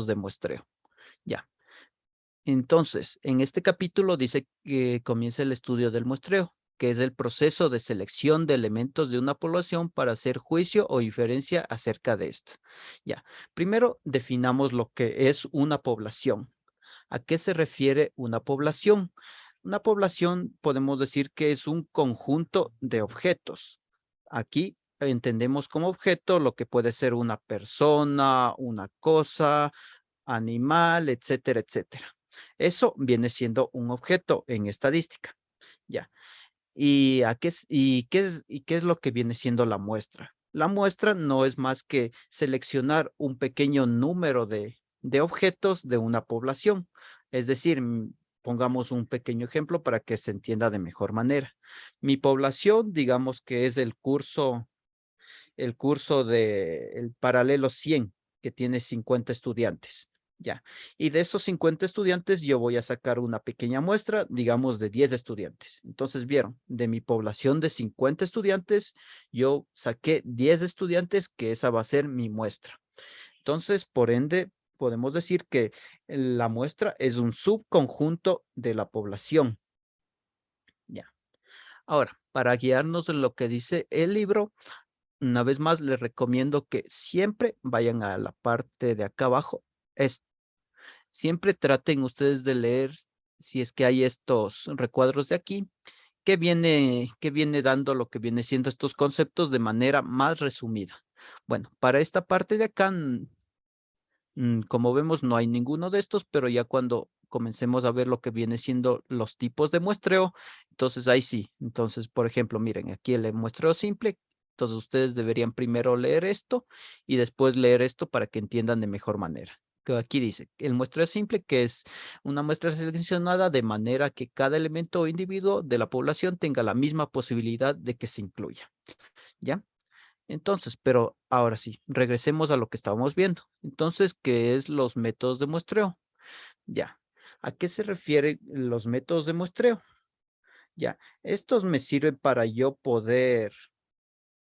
de muestreo. Ya. Entonces, en este capítulo dice que comienza el estudio del muestreo, que es el proceso de selección de elementos de una población para hacer juicio o inferencia acerca de esta. Ya, primero definamos lo que es una población. ¿A qué se refiere una población? Una población podemos decir que es un conjunto de objetos. Aquí entendemos como objeto lo que puede ser una persona, una cosa, animal, etcétera, etcétera. Eso viene siendo un objeto en estadística. Ya. ¿Y qué es lo que viene siendo la muestra? La muestra no es más que seleccionar un pequeño número de objetos de una población. Es decir, pongamos un pequeño ejemplo para que se entienda de mejor manera. Mi población, digamos que es el curso de el paralelo 100, que tiene 50 estudiantes. Ya. Y de esos 50 estudiantes, yo voy a sacar una pequeña muestra, digamos, de 10 estudiantes. Entonces, vieron, de mi población de 50 estudiantes, yo saqué 10 estudiantes, que esa va a ser mi muestra. Entonces, por ende, podemos decir que la muestra es un subconjunto de la población. Ya. Ahora, para guiarnos en lo que dice el libro, una vez más, les recomiendo que siempre vayan a la parte de acá abajo. Siempre traten ustedes de leer, si es que hay estos recuadros de aquí, que viene dando lo que viene siendo estos conceptos de manera más resumida. Bueno, para esta parte de acá, como vemos, no hay ninguno de estos, pero ya cuando comencemos a ver lo que viene siendo los tipos de muestreo, entonces ahí sí. Entonces, por ejemplo, miren, aquí el muestreo simple. Entonces, ustedes deberían primero leer esto y después leer esto para que entiendan de mejor manera. Que aquí dice, el muestreo simple, que es una muestra seleccionada de manera que cada elemento o individuo de la población tenga la misma posibilidad de que se incluya. ¿Ya? Entonces, pero ahora sí, regresemos a lo que estábamos viendo. Entonces, ¿qué es los métodos de muestreo? Ya. ¿A qué se refieren los métodos de muestreo? Ya. Estos me sirven para yo poder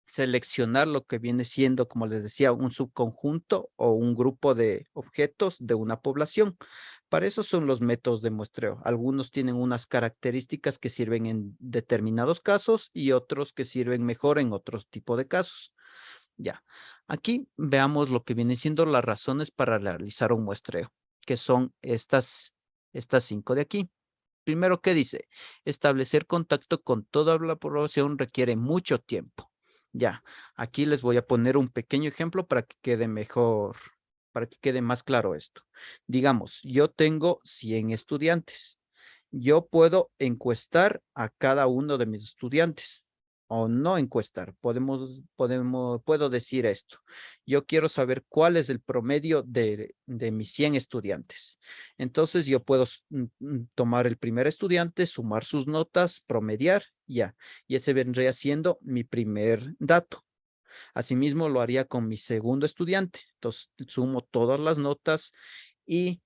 seleccionar lo que viene siendo, como les decía, un subconjunto o un grupo de objetos de una población. Para eso son los métodos de muestreo. Algunos tienen unas características que sirven en determinados casos y otros que sirven mejor en otros tipos de casos. Ya, aquí veamos lo que vienen siendo las razones para realizar un muestreo, que son estas 5 de aquí. Primero, ¿qué dice? Establecer contacto con toda la población requiere mucho tiempo. Ya, aquí les voy a poner un pequeño ejemplo para que quede mejor, para que quede más claro esto. Digamos, yo tengo 100 estudiantes. Yo puedo encuestar a cada uno de mis estudiantes o no encuestar. Puedo decir esto. Yo quiero saber cuál es el promedio de mis 100 estudiantes. Entonces yo puedo tomar el primer estudiante, sumar sus notas, promediar, ya. Y ese vendría siendo mi primer dato. Asimismo lo haría con mi segundo estudiante. Entonces sumo todas las notas y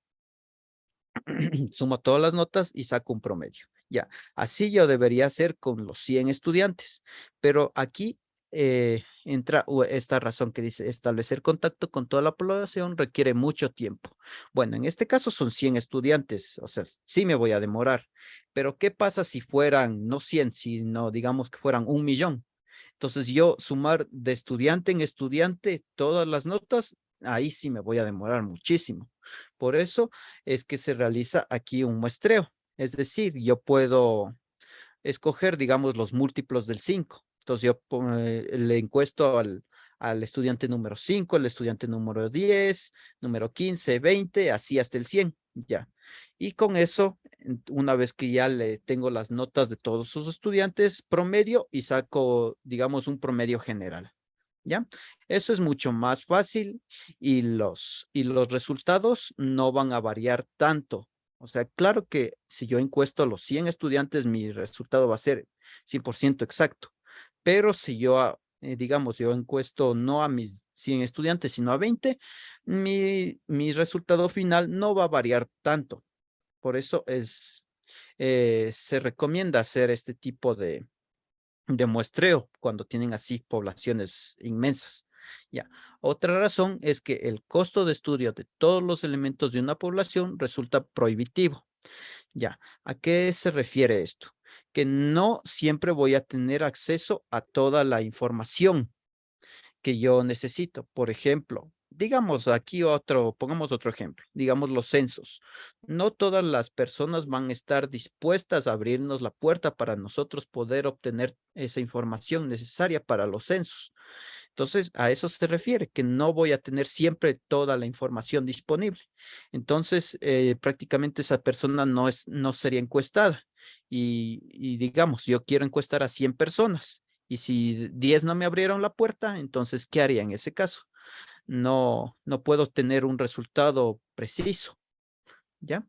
sumo todas las notas y saco un promedio. Ya, así yo debería hacer con los 100 estudiantes, pero aquí entra esta razón que dice establecer contacto con toda la población requiere mucho tiempo. Bueno, en este caso son 100 estudiantes, o sea, sí me voy a demorar, pero ¿qué pasa si fueran no 100, sino digamos que fueran 1.000.000? Entonces yo sumar de estudiante en estudiante todas las notas, ahí sí me voy a demorar muchísimo. Por eso es que se realiza aquí un muestreo. Es decir, yo puedo escoger, digamos, los múltiplos del 5. Entonces yo le encuesto al estudiante número 5, el estudiante número 10, número 15, 20, así hasta el 100, ya. Y con eso, una vez que ya le tengo las notas de todos sus estudiantes, promedio y saco, digamos, un promedio general. ¿Ya? Eso es mucho más fácil y los resultados no van a variar tanto. O sea, claro que si yo encuesto a los 100 estudiantes, mi resultado va a ser 100% exacto. Pero si yo, digamos, yo encuesto no a mis 100 estudiantes, sino a 20, mi resultado final no va a variar tanto. Por eso se recomienda hacer este tipo de muestreo cuando tienen así poblaciones inmensas. Ya. Otra razón es que el costo de estudio de todos los elementos de una población resulta prohibitivo. Ya. ¿A qué se refiere esto? Que no siempre voy a tener acceso a toda la información que yo necesito. Por ejemplo, digamos aquí pongamos otro ejemplo, digamos los censos. No todas las personas van a estar dispuestas a abrirnos la puerta para nosotros poder obtener esa información necesaria para los censos. Entonces, a eso se refiere, que no voy a tener siempre toda la información disponible. Entonces, prácticamente esa persona no sería encuestada. Y digamos, yo quiero encuestar a 100 personas. Y si 10 no me abrieron la puerta, entonces, ¿qué haría en ese caso? No puedo tener un resultado preciso, ¿ya?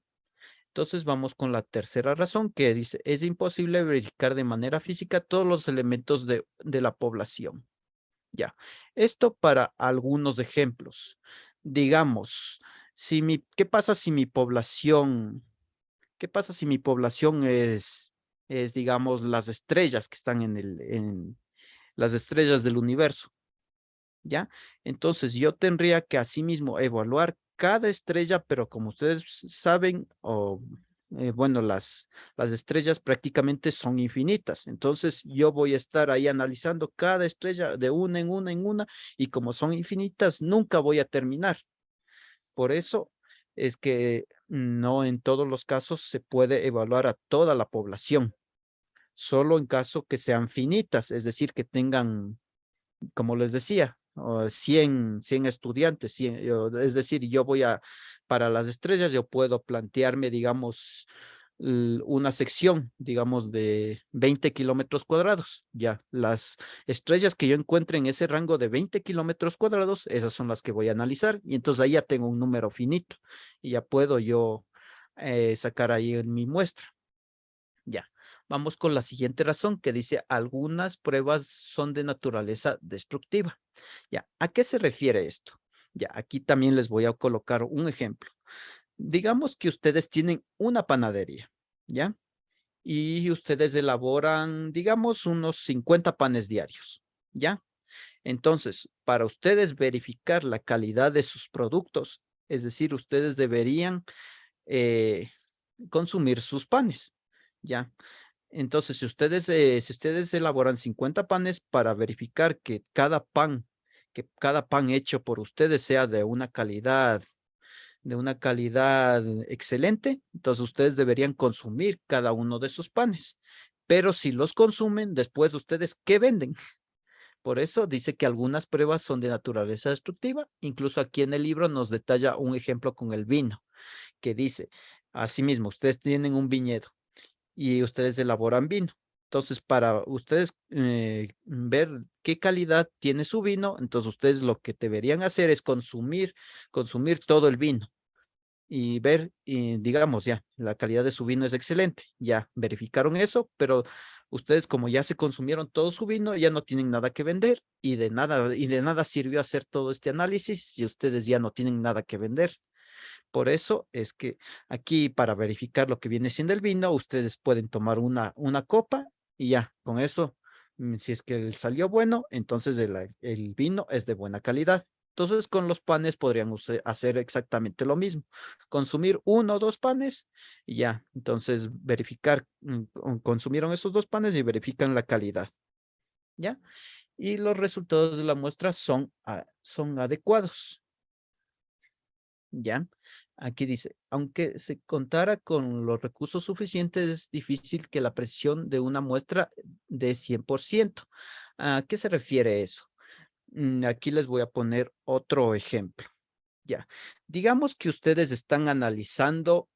Entonces vamos con la tercera razón que dice, es imposible verificar de manera física todos los elementos de la población. Ya, esto para algunos ejemplos. Digamos, ¿qué pasa si mi población, qué pasa si mi población digamos, las estrellas que están en las estrellas del universo? ¿Ya? Entonces yo tendría que asimismo evaluar cada estrella, pero como ustedes saben, bueno, las estrellas prácticamente son infinitas. Entonces yo voy a estar ahí analizando cada estrella de una en una en una, y como son infinitas, nunca voy a terminar. Por eso es que no en todos los casos se puede evaluar a toda la población, solo en caso que sean finitas, es decir, que tengan como les decía, 100 estudiantes, es decir, para las estrellas, yo puedo plantearme, digamos, una sección, digamos, de 20 kilómetros cuadrados. Ya, las estrellas que yo encuentre en ese rango de 20 kilómetros cuadrados, esas son las que voy a analizar, y entonces ahí ya tengo un número finito, y ya puedo yo sacar ahí en mi muestra. Ya, vamos con la siguiente razón que dice algunas pruebas son de naturaleza destructiva. Ya, ¿a qué se refiere esto? Ya, aquí también les voy a colocar un ejemplo. Digamos que ustedes tienen una panadería, ¿ya? Y ustedes elaboran, digamos, unos 50 panes diarios, ¿ya? Entonces, para ustedes verificar la calidad de sus productos, es decir, ustedes deberían eh, consumir sus panes, ¿ya? Entonces, si ustedes elaboran 50 panes para verificar que cada pan hecho por ustedes sea de una calidad excelente, entonces ustedes deberían consumir cada uno de esos panes. Pero si los consumen, después ustedes, ¿qué venden? Por eso dice que algunas pruebas son de naturaleza destructiva. Incluso aquí en el libro nos detalla un ejemplo con el vino, que dice, asimismo, ustedes tienen un viñedo y ustedes elaboran vino. Entonces, para ustedes ver qué calidad tiene su vino, entonces ustedes lo que deberían hacer es consumir todo el vino y ver, y digamos, ya, la calidad de su vino es excelente. Ya verificaron eso, pero ustedes como ya se consumieron todo su vino, ya no tienen nada que vender y de nada sirvió hacer todo este análisis si ustedes ya no tienen nada que vender. Por eso es que aquí para verificar lo que viene siendo el vino, ustedes pueden tomar una copa y ya, con eso, si es que salió bueno, entonces el vino es de buena calidad. Entonces con los panes podrían hacer exactamente lo mismo. Consumir uno o dos panes y ya. Entonces verificar, consumieron esos dos panes y verifican la calidad. ¿Ya? Y los resultados de la muestra son adecuados. ¿Ya? Aquí dice, aunque se contara con los recursos suficientes, es difícil que la precisión de una muestra de 100%. ¿A qué se refiere eso? Aquí les voy a poner otro ejemplo. Ya, digamos que ustedes están analizando,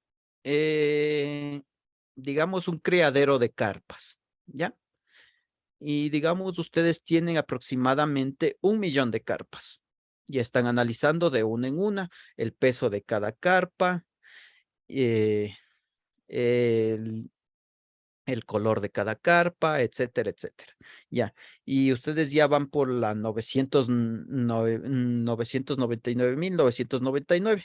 eh, digamos, un criadero de carpas, ¿ya? Y digamos, ustedes tienen aproximadamente 1 millón de carpas. Y están analizando de una en una el peso de cada carpa, eh, el, el color de cada carpa, etcétera, etcétera. Ya. Y ustedes ya van por la 999.999.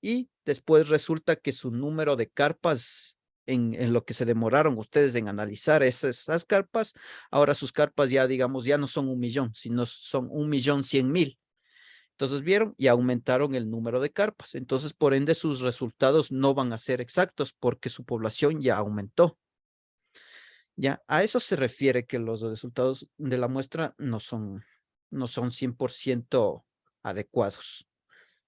Y después resulta que su número de carpas en lo que se demoraron ustedes en analizar esas carpas, ahora sus carpas ya, digamos, ya no son 1.000.000, sino son 1.100.000. Entonces vieron y aumentaron el número de carpas. Entonces, por ende, sus resultados no van a ser exactos porque su población ya aumentó. Ya, a eso se refiere que los resultados de la muestra no son 100% adecuados.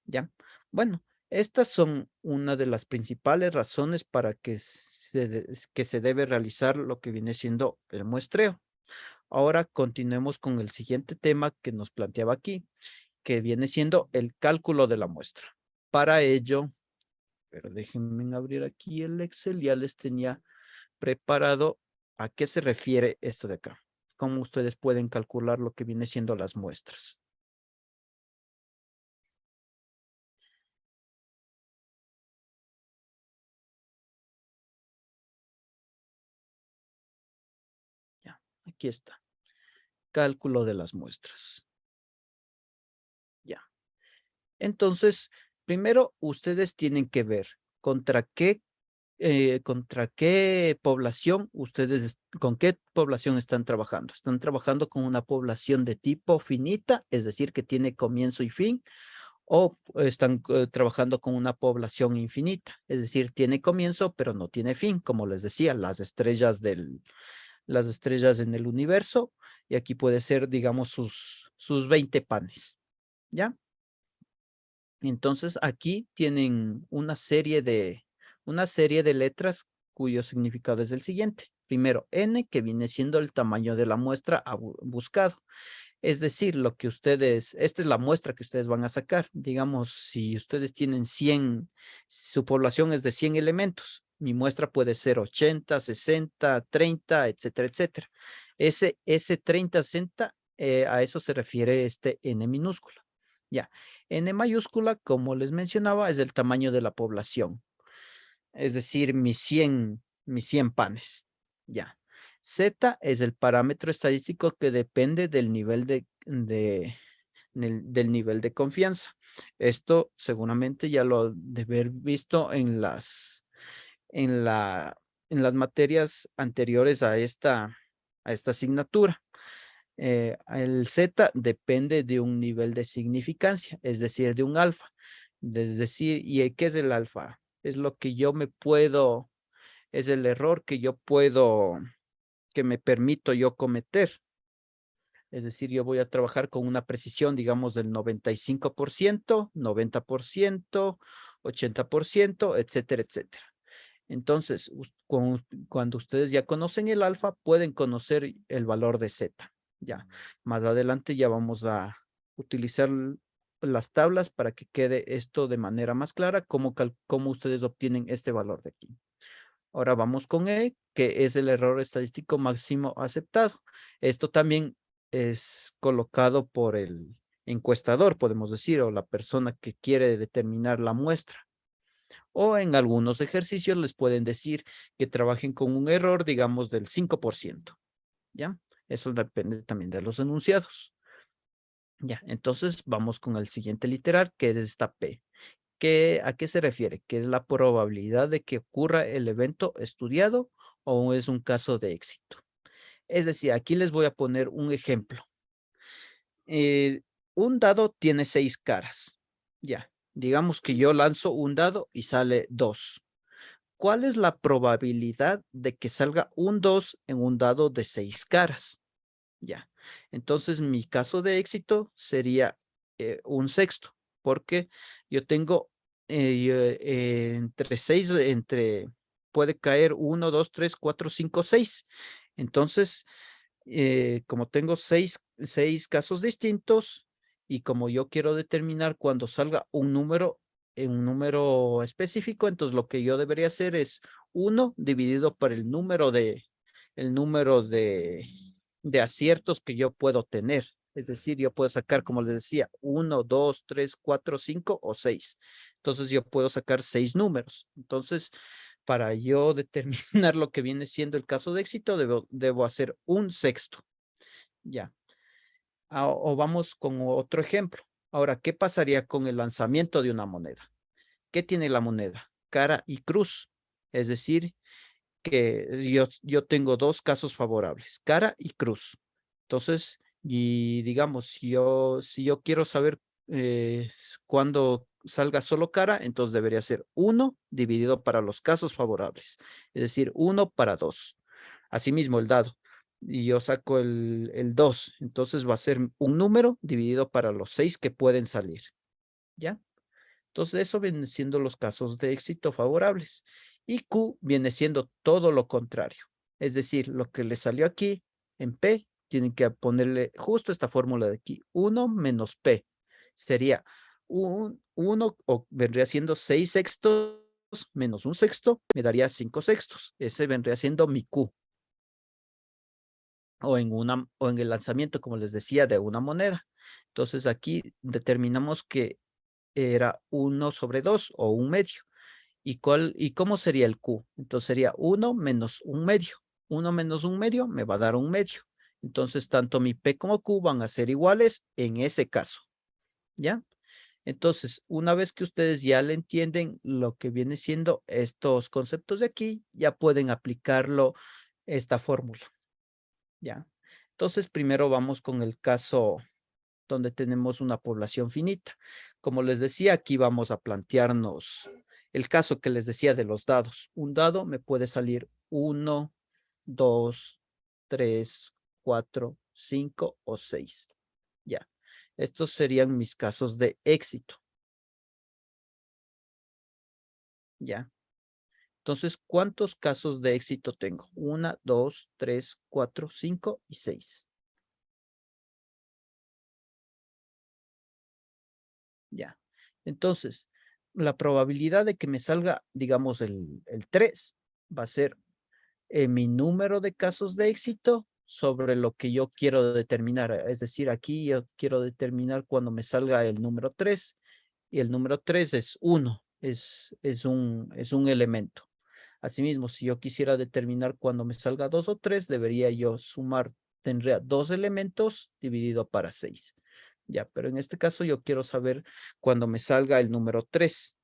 ¿Ya? Bueno, estas son una de las principales razones para que se debe realizar lo que viene siendo el muestreo. Ahora continuemos con el siguiente tema que nos planteaba aquí, que viene siendo el cálculo de la muestra. Para ello, pero déjenme abrir aquí el Excel, ya les tenía preparado a qué se refiere esto de acá. Cómo ustedes pueden calcular lo que viene siendo las muestras. Ya, aquí está. Cálculo de las muestras. Ya. Entonces, primero ustedes tienen que ver contra qué población con qué población están trabajando. Están trabajando con una población de tipo finita, es decir, que tiene comienzo y fin, o están trabajando con una población infinita, es decir, tiene comienzo, pero no tiene fin, como les decía, las estrellas en el universo, y aquí puede ser, digamos, sus 20 panes, ¿ya? Entonces aquí tienen una serie de letras cuyo significado es el siguiente. Primero, n, que viene siendo el tamaño de la muestra buscado. Es decir, esta es la muestra que ustedes van a sacar. Digamos, si ustedes tienen 100, su población es de 100 elementos. Mi muestra puede ser 80, 60, 30, etcétera, etcétera. Ese 30, 60, a eso se refiere este n minúscula. Ya, n mayúscula, como les mencionaba, es el tamaño de la población. Es decir, mis 100 panes. Ya. Z es el parámetro estadístico que depende del nivel del nivel de confianza. Esto seguramente ya lo de haber visto en la, en las materias anteriores a esta asignatura. El Z depende de un nivel de significancia, es decir, de un alfa. Es decir, ¿y qué es el alfa? Es lo que es el error que me permito yo cometer. Es decir, yo voy a trabajar con una precisión, digamos, del 95%, 90%, 80%, etcétera, etcétera. Entonces, cuando ustedes ya conocen el alfa, pueden conocer el valor de Z. Ya, más adelante ya vamos a utilizar las tablas para que quede esto de manera más clara, cómo ustedes obtienen este valor de aquí. Ahora vamos con E, que es el error estadístico máximo aceptado. Esto también es colocado por el encuestador, podemos decir, o la persona que quiere determinar la muestra. O en algunos ejercicios les pueden decir que trabajen con un error, digamos, del 5%. ¿Ya? Eso depende también de los enunciados. Ya, entonces vamos con el siguiente literal, que es esta P. ¿A qué se refiere? ¿Qué es la probabilidad de que ocurra el evento estudiado o es un caso de éxito? Es decir, aquí les voy a poner un ejemplo. Un dado tiene 6 caras. Ya, digamos que yo lanzo un dado y sale 2. ¿Cuál es la probabilidad de que salga un 2 en un dado de 6 caras? Ya, entonces mi caso de éxito sería un sexto, porque yo tengo entre 6, puede caer 1, 2, 3, 4, 5, 6. Entonces, como tengo seis casos distintos y como yo quiero determinar cuando salga un número en un número específico, entonces lo que yo debería hacer es 1 dividido por el número de aciertos que yo puedo tener. Es decir, yo puedo sacar, como les decía, 1, 2, 3, 4, 5 o 6. Entonces yo puedo sacar 6 números. Entonces, para yo determinar lo que viene siendo el caso de éxito, debo hacer un sexto. Ya. O vamos con otro ejemplo. Ahora, ¿qué pasaría con el lanzamiento de una moneda? ¿Qué tiene la moneda? Cara y cruz. Es decir, que yo tengo dos casos favorables, cara y cruz. Entonces, y digamos, si yo quiero saber cuándo salga solo cara, entonces debería ser 1 dividido para los casos favorables, es decir, 1 para 2. Asimismo, el dado. Y yo saco el 2, entonces va a ser un número dividido para los 6 que pueden salir. ¿Ya? Entonces, eso viene siendo los casos de éxito favorables. Y Q viene siendo todo lo contrario. Es decir, lo que le salió aquí en P, tienen que ponerle justo esta fórmula de aquí. 1 menos P sería 1 o vendría siendo 6 sextos menos un sexto, me daría 5 sextos. Ese vendría siendo mi Q. O en el lanzamiento, como les decía, de una moneda. Entonces, aquí determinamos que era 1 sobre 2 o un medio. ¿Y cómo sería el Q? Entonces sería 1 menos un medio. 1 menos un medio me va a dar un medio. Entonces, tanto mi P como Q van a ser iguales en ese caso. ¿Ya? Entonces, una vez que ustedes ya le entienden lo que viene siendo estos conceptos de aquí, ya pueden aplicarlo esta fórmula. ¿Ya? Entonces, primero vamos con el caso donde tenemos una población finita. Como les decía, aquí vamos a plantearnos el caso que les decía de los dados. Un dado me puede salir 1, 2, 3, 4, 5 o 6. Ya. Estos serían mis casos de éxito. Ya. Entonces, ¿cuántos casos de éxito tengo? 1, 2, 3, 4, 5 y 6. Ya. Entonces, la probabilidad de que me salga, digamos, el 3 va a ser mi número de casos de éxito sobre lo que yo quiero determinar. Es decir, aquí yo quiero determinar cuando me salga el número 3 y el número 3 es 1, es un elemento. Asimismo, si yo quisiera determinar cuando me salga 2 o 3, debería yo sumar, tendría 2 elementos dividido para 6. Ya, pero en este caso yo quiero saber cuando me salga el número 3.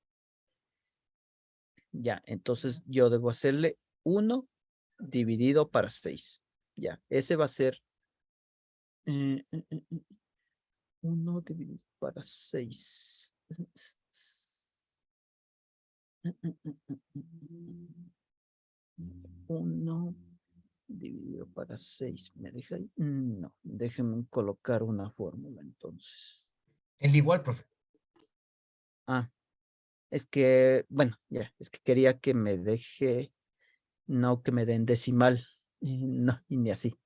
Ya, entonces yo debo hacerle 1 dividido para 6. Ya, ese va a ser 1 dividido para 6. 1 dividido para 6. ¿Me deja ahí? No, déjenme colocar una fórmula entonces. El igual, profe. Ah, es que, bueno, ya, es que quería que me deje, no que me den decimal. No, y ni así.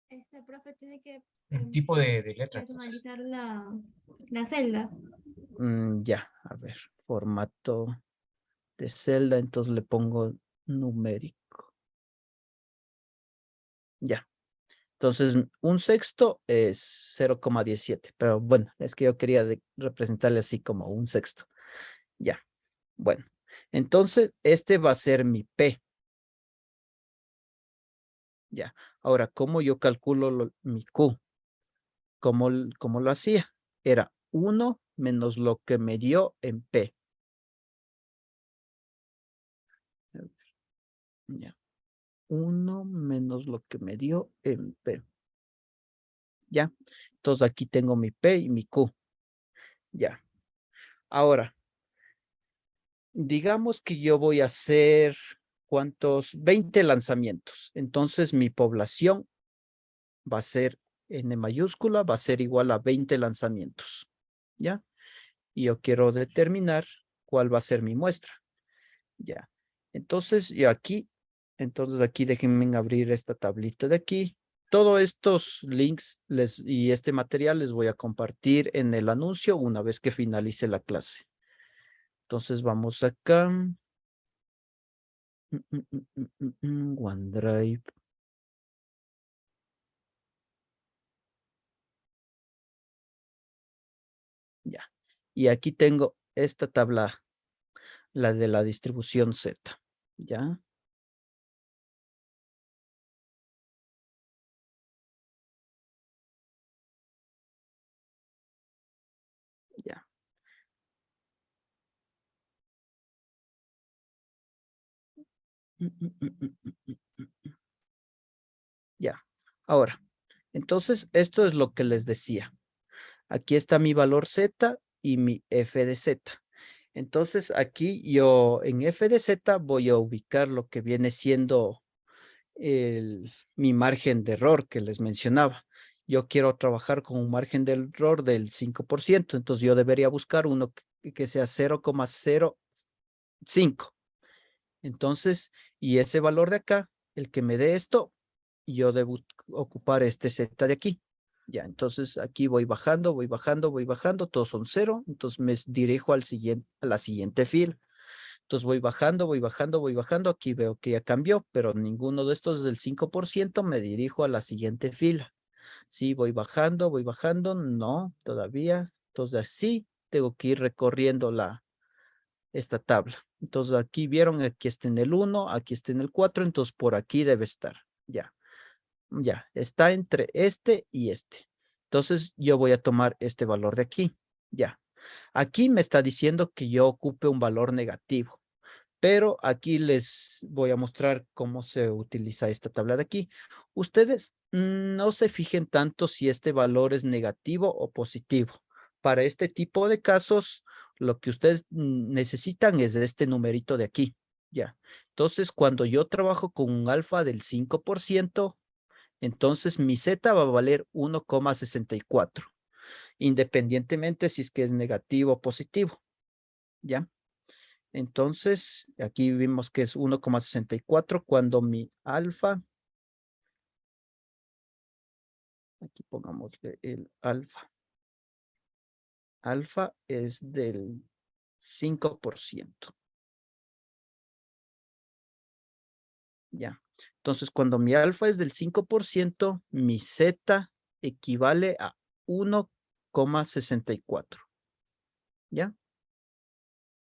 Este profe tiene que Un tipo de letra, entonces. personalizar la celda. Ya, a ver, formato de celda, entonces le pongo numérico. Ya. Entonces, un sexto es 0,17, pero bueno, es que yo quería representarle así como un sexto. Ya, bueno. Entonces, este va a ser mi P. Ya. Ahora, ¿cómo yo calculo mi Q? ¿Cómo lo hacía? Era 1 menos lo que me dio en P. Ya. 1 menos lo que me dio en P. ¿Ya? Entonces aquí tengo mi P y mi Q. Ya. Ahora, digamos que yo voy a hacer, ¿cuántos? 20 lanzamientos. Entonces mi población va a ser N mayúscula, va a ser igual a 20 lanzamientos. ¿Ya? Y yo quiero determinar cuál va a ser mi muestra. Ya. Entonces aquí déjenme abrir esta tablita de aquí. Todos estos links y este material les voy a compartir en el anuncio una vez que finalice la clase. Entonces vamos acá. OneDrive. Ya. Y aquí tengo esta tabla, la de la distribución Z. Ya. Ya. Ya, ahora, entonces esto es lo que les decía. Aquí está mi valor Z y mi F de Z. Entonces aquí yo en F de Z voy a ubicar lo que viene siendo mi margen de error que les mencionaba. Yo quiero trabajar con un margen de error del 5%, entonces yo debería buscar uno que sea 0,05. Entonces, y ese valor de acá, el que me dé esto, yo debo ocupar este Z de aquí. Ya, entonces aquí voy bajando, voy bajando, voy bajando, todos son 0, entonces me dirijo al siguiente, a la siguiente fila. Entonces voy bajando, voy bajando, voy bajando, aquí veo que ya cambió, pero ninguno de estos es del 5%, me dirijo a la siguiente fila. Sí, voy bajando, no, todavía. Entonces así tengo que ir recorriendo esta tabla. Entonces aquí vieron, aquí está en el 1, aquí está en el 4, entonces por aquí debe estar. Ya, ya, está entre este y este. Entonces yo voy a tomar este valor de aquí. Ya, aquí me está diciendo que yo ocupe un valor negativo. Pero aquí les voy a mostrar cómo se utiliza esta tabla de aquí. Ustedes no se fijen tanto si este valor es negativo o positivo. Para este tipo de casos, lo que ustedes necesitan es este numerito de aquí. Ya. Entonces, cuando yo trabajo con un alfa del 5%, entonces mi Z va a valer 1,64, independientemente si es que es negativo o positivo. ¿Ya? Entonces, aquí vimos que es 1,64 cuando mi alfa, aquí pongamos el alfa. Alfa es del 5%. Ya. Entonces, cuando mi alfa es del 5%, mi Z equivale a 1,64. ¿Ya?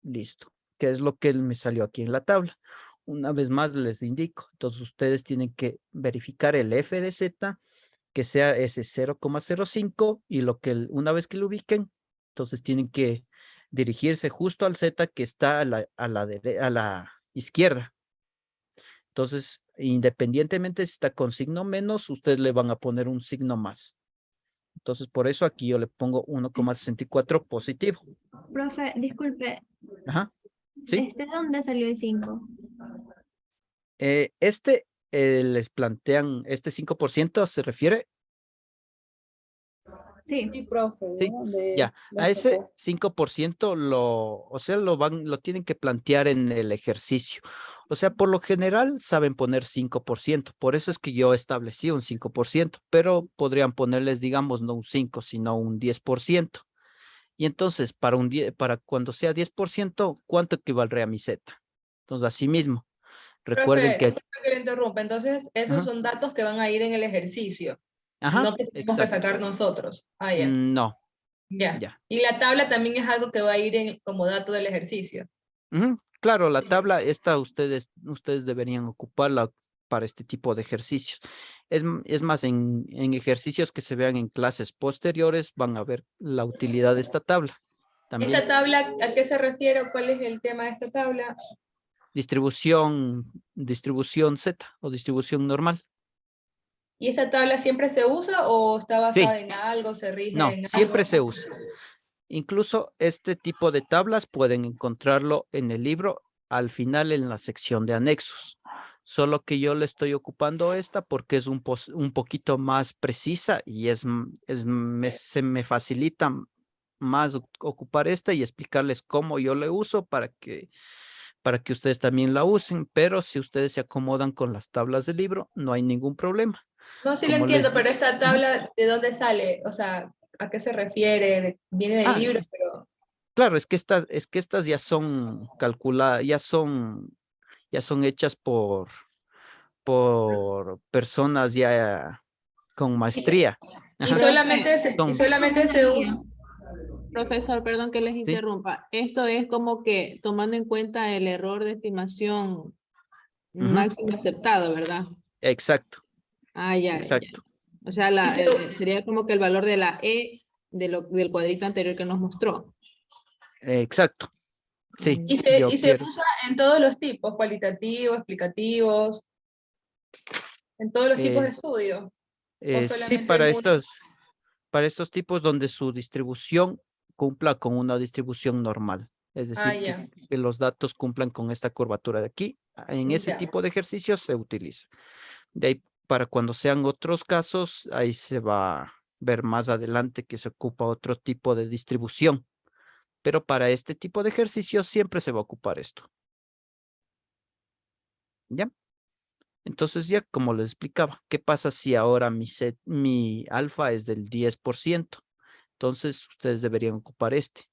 Listo. Que es lo que me salió aquí en la tabla. Una vez más les indico. Entonces, ustedes tienen que verificar el F de Z, que sea ese 0,05, y lo que una vez que lo ubiquen, entonces tienen que dirigirse justo al Z que está a la izquierda. Entonces, independientemente si está con signo menos, ustedes le van a poner un signo más. Entonces, por eso aquí yo le pongo 1,64 positivo. Profe, disculpe, Ajá, ¿sí? ¿dónde salió el 5? Les plantean, este 5% se refiere. Sí. Sí, profe, Sí, ¿no? ya, La a ese sacó. 5% o sea, lo tienen que plantear en el ejercicio. O sea, por lo general saben poner 5%, por eso es que yo establecí un 5%, pero podrían ponerles, digamos, no un 5, sino un 10%. Y entonces, para cuando sea 10%, ¿cuánto equivaldría a mi Z? Entonces, así mismo, recuerden Profe, que, disculpe que le interrumpa. Entonces, esos ajá, son datos que van a ir en el ejercicio, ajá, no que tenemos que exacto. sacar nosotros. Ah, ya. No, Ya. ya. Y la tabla también es algo que va a ir como dato del ejercicio. Ujú. Claro, la tabla esta ustedes deberían ocuparla para este tipo de ejercicios. Es más, en ejercicios que se vean en clases posteriores van a ver la utilidad de esta tabla. También ¿Esta tabla a qué se refiere o cuál es el tema de esta tabla? distribución Z o distribución normal. ¿Y esta tabla siempre se usa o está Sí, basada en algo, se rige no, en siempre algo? se usa. Incluso este tipo de tablas pueden encontrarlo en el libro al final en la sección de anexos. Solo que yo le estoy ocupando esta porque es un poquito más precisa y se me facilita más ocupar esta y explicarles cómo yo le uso para que ustedes también la usen. Pero si ustedes se acomodan con las tablas del libro, no hay ningún problema. No, sí lo Como entiendo, les pero dije. esa tabla, ¿de dónde sale? O sea, ¿a qué se refiere? Viene del Ah, libro, pero... claro, es que estas ya son calculadas, ya son hechas por personas ya con Y, maestría. y Ajá, solamente se, y son, solamente se usa... Profesor, perdón que les sí, interrumpa. Esto es como que tomando en cuenta el error de estimación ujú, máximo aceptado, ¿verdad? exacto, Ah, ya, ya. exacto, O sea, y se- sería como que el valor de la E del cuadrito anterior que nos mostró. exacto. Sí, Y se, yo y se quiero. usa en todos los tipos, cualitativos, explicativos, en todos los tipos de eh, estudio, o sí, solamente en uno. para estos tipos donde su distribución cumpla con una distribución normal. Es Ah, decir, ya, que los datos cumplan con esta curvatura de aquí. En ese ya. tipo de ejercicios se utiliza. De ahí, para cuando sean otros casos, ahí se va a ver más adelante que se ocupa otro tipo de distribución. Pero para este tipo de ejercicios siempre se va a ocupar esto. ¿Ya? Entonces ya como les explicaba, ¿qué pasa si ahora mi alfa es del 10%? Entonces ustedes deberían ocupar este.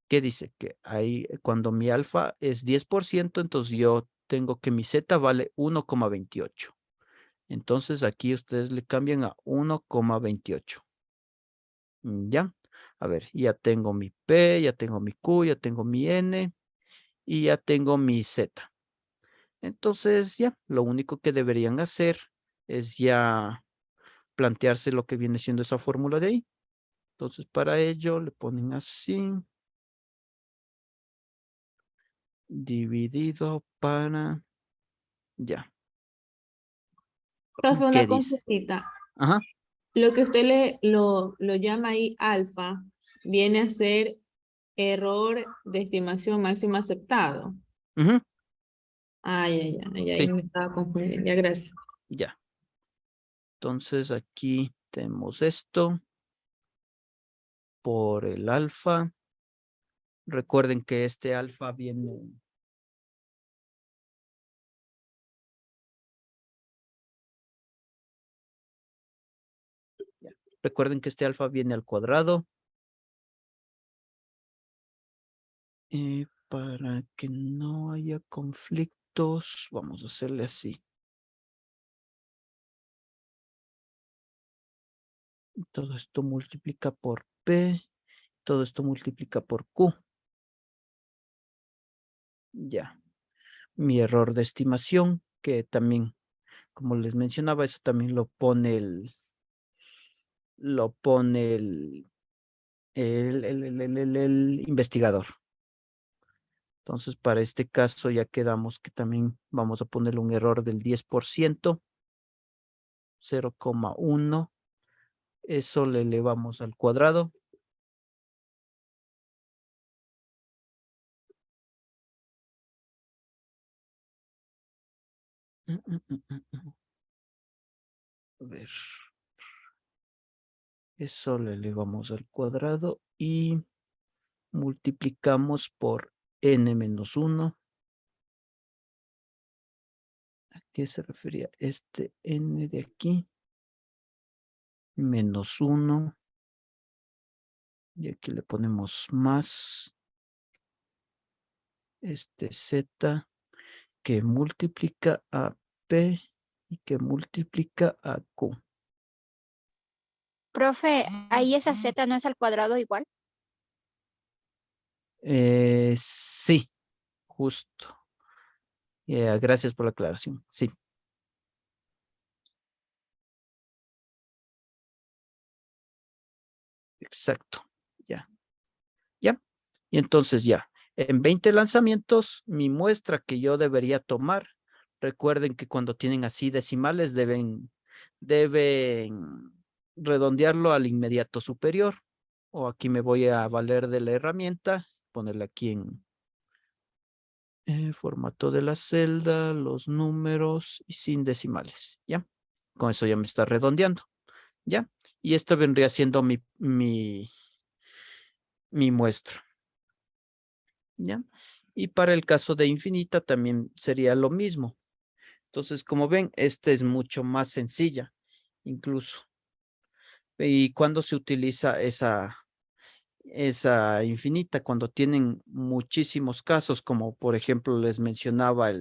¿Qué dice? Que ahí cuando mi alfa es 10%, entonces yo tengo que mi z vale 1,28. Entonces aquí ustedes le cambian a 1,28. ¿Ya? A ver, ya tengo mi P, ya tengo mi Q, ya tengo mi N y ya tengo mi Z. Entonces ya, lo único que deberían hacer es ya plantearse lo que viene siendo esa fórmula de ahí. Entonces para ello le ponen así. Dividido para... Ya. Profe, ¿Qué una dice? consultita. Ajá. Lo que usted lo llama ahí alfa, viene a ser error de estimación máxima aceptado. Ujú, Ahí sí, me estaba confundiendo. Ya, gracias. ya. Entonces aquí tenemos esto por el alfa. Recuerden que este alfa viene... ya. Recuerden que este alfa viene al cuadrado. Para que no haya conflictos, vamos a hacerle así. Todo esto multiplica por P, todo esto multiplica por Q. Ya. Mi error de estimación, que también, como les mencionaba, eso también lo pone el investigador. Entonces, para este caso ya quedamos que también vamos a ponerle un error del 10%, 0,1. Eso le elevamos al cuadrado. A ver. Eso le elevamos al cuadrado y multiplicamos por n-1. ¿A qué se refería este n de aquí? -1. Y aquí le ponemos más este z que multiplica a p y que multiplica a q. Profe, ahí esa z no es al cuadrado igual. Sí, justo. Gracias por la aclaración. Sí. Exacto. Ya. ¿Ya? Y entonces ya, en 20 lanzamientos, mi muestra que yo debería tomar, recuerden que cuando tienen así decimales deben redondearlo al inmediato superior. O aquí me voy a valer de la herramienta, ponerle aquí en formato de la celda, los números y sin decimales, ¿ya? Con eso ya me está redondeando, ¿ya? Y esto vendría siendo mi muestra. ¿Ya? Y para el caso de infinita también sería lo mismo. Entonces, como ven, esta es mucho más sencilla, incluso. ¿Y cuando se utiliza esa infinita? Cuando tienen muchísimos casos, como por ejemplo les mencionaba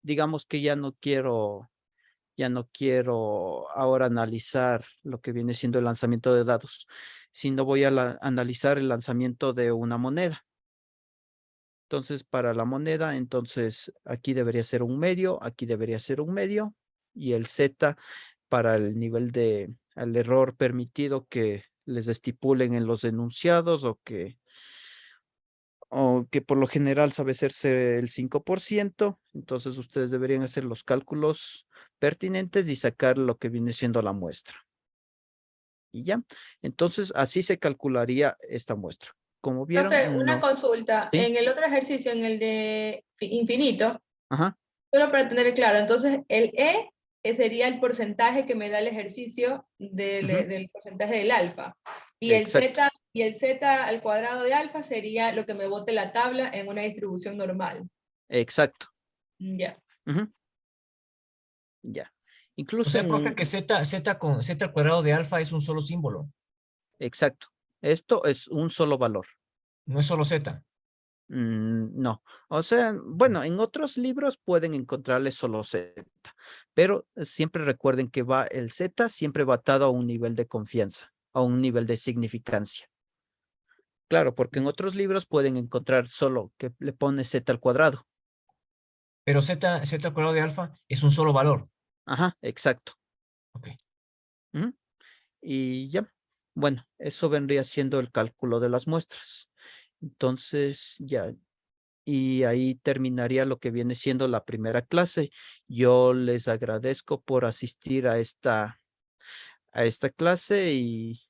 digamos que ya no quiero ahora analizar lo que viene siendo el lanzamiento de datos, sino voy a analizar el lanzamiento de una moneda. Entonces, para la moneda, entonces aquí debería ser un medio, aquí debería ser un medio, y el Z para el nivel el error permitido que les estipulen en los enunciados o que por lo general sabe hacerse el 5%, entonces ustedes deberían hacer los cálculos pertinentes y sacar lo que viene siendo la muestra. Y ya, entonces así se calcularía esta muestra. Como vieron, Profe, una no. consulta. ¿Sí? En el otro ejercicio, en el de infinito, Ajá, solo para tener claro, entonces el sería el porcentaje que me da el ejercicio Ujú. del porcentaje del alfa. Y Exacto. el z al cuadrado de alfa sería lo que me bote la tabla en una distribución normal. Exacto. Ya. Ujú. Ya. O Incluso sea, profe, que z al cuadrado de alfa es un solo símbolo, exacto. Esto es un solo valor. no es solo z. No, o sea, bueno, en otros libros pueden encontrarle solo Z, pero siempre recuerden que el Z siempre va atado a un nivel de confianza, a un nivel de significancia. Claro, porque en otros libros pueden encontrar solo que le pone Z al cuadrado. Pero z al cuadrado de alfa es un solo valor. Ajá, exacto. Ok. Ujú. Y ya, bueno, eso vendría siendo el cálculo de las muestras. Entonces, ya. Y ahí terminaría lo que viene siendo la primera clase. Yo les agradezco por asistir a esta clase y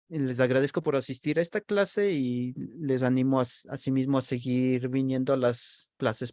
les agradezco por asistir a esta clase y les animo asimismo a seguir viniendo a las clases